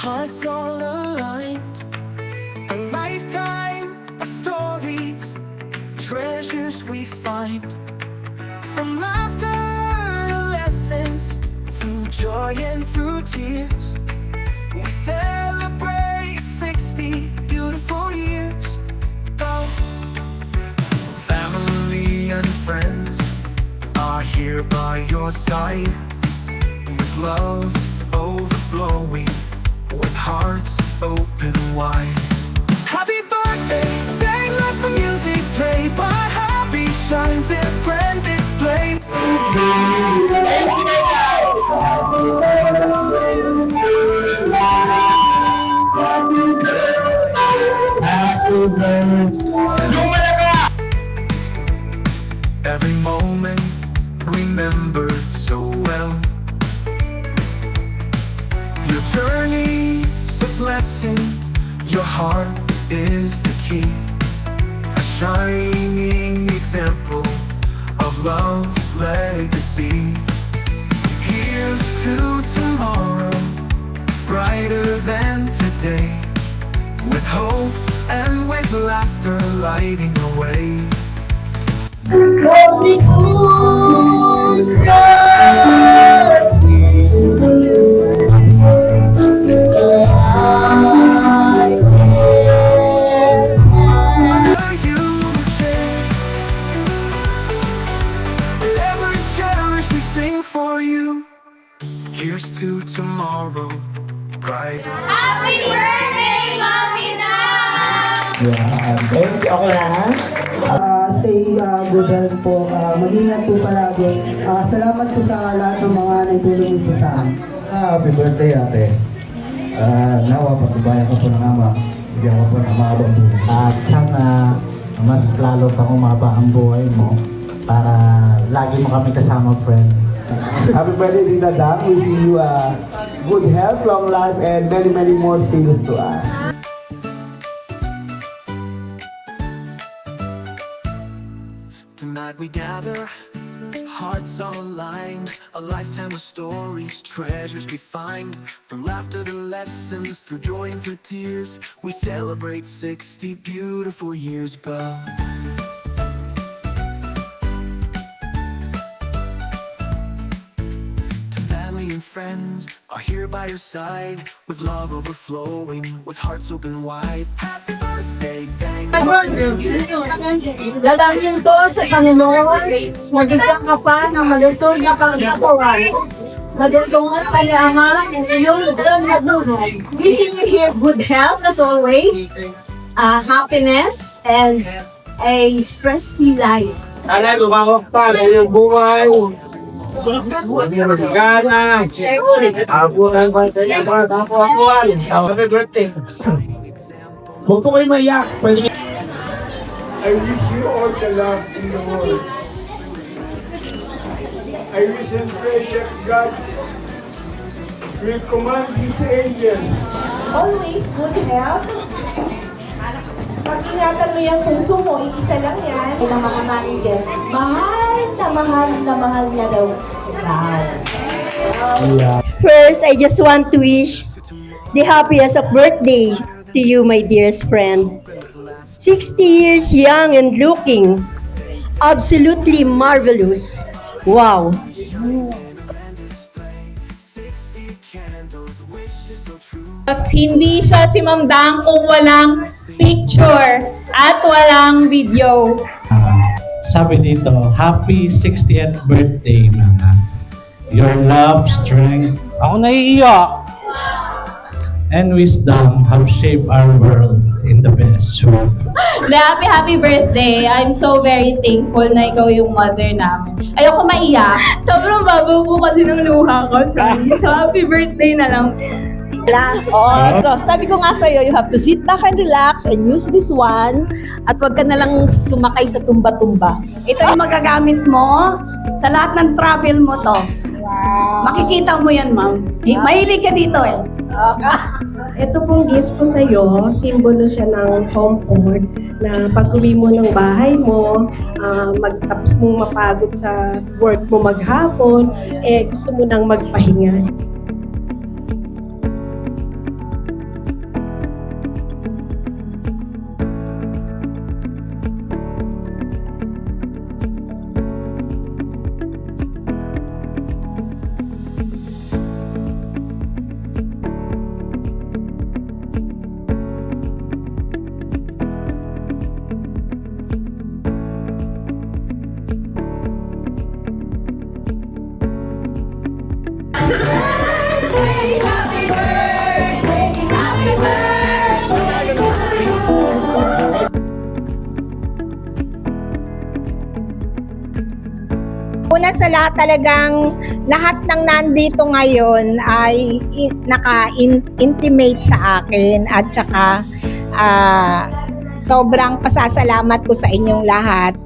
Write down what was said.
hearts all aligned. A lifetime of stories, treasures we find. From laughter to lessons, through joy and through tears, we celebrate 60 beautiful years. Oh, family and friends are here by your side, with love overflowing, with hearts open wide. Happy birthday, day, let the music play. By happy shines in grand display. Every moment remember so well. Your journey's a blessing, your heart is the key. A shining example of love's legacy. Here's to tomorrow, brighter than today, with hope and with laughter lighting the way. Holy You ever cherish, we sing for you. Here's to tomorrow, bright. Happy birthday, Mami Na! Yeah, thank you. Okay na, ha? Stay good health po. Mag-ingat po palagi. Salamat po sa lahat ng mga naitulong po sa akin. Happy birthday, ate. Nawa, pagbabayan ko po ng ama. Bigyan ko po ng mahabang buhay. At sana mas lalo pang umaba ang buhay mo para lagi mo kami kasama, friend. Happy birthday, Tita Dang. Wishing you good health, long life, and many, many more things to us. Tonight we gather, hearts all aligned. A lifetime of stories, treasures we find. From laughter to lessons, through joy and through tears, we celebrate 60 beautiful years, Belle. Family and friends are here by your side, with love overflowing, with hearts open wide. Happy birthday, gang! Dalangin ko sa Panginoon, magiging ka pa ng malusog na pagkakawan. Madulungan pa ni Ama ang iyong buong nadunan. Wishing you here good health as always, happiness, and a stress-free life. Sana lumakok pa ng buhay. Gana. Abunan ko sa iyo para kapuan. Happy birthday. Huwag po kayo maiyak. I wish you all the love in the world. I wish and pray that God will command His angels Always good health. Pag-ingatan mo yung puso mo, iisa lang yan. Ng mga manager, mahal na daw. First, I just want to wish the happiest of birthday to you, my dearest friend. 60 years young and looking absolutely marvelous. Wow. Hindi siya si Ma'am Dang kung walang picture at walang video. Sabi dito, happy 60th birthday, Mama. Your love, strength, Ako naiiyak. and wisdom have shaped our world in the best way. Happy birthday. I'm so very thankful na ikaw yung mother namin. Ayoko maiyak. Sobrang babaw po kasi ng luha ko. So happy birthday na lang. So sabi ko nga sa'yo, you have to sit back and relax and use this one at wag ka na lang sumakay sa tumba-tumba. Ito yung magagamit mo sa lahat ng travel mo to. Wow. Makikita mo yan, ma'am. Mahilig ka dito eh. Ito pong gift ko sa'yo, simbolo siya ng comfort na pag-uwi mo ng bahay mo, magtapos mong mapagod sa work mo maghapon, gusto mo nang magpahinga. Una sa lahat talagang lahat ng nandito ngayon ay naka-intimate sa akin at saka sobrang pasasalamat ko sa inyong lahat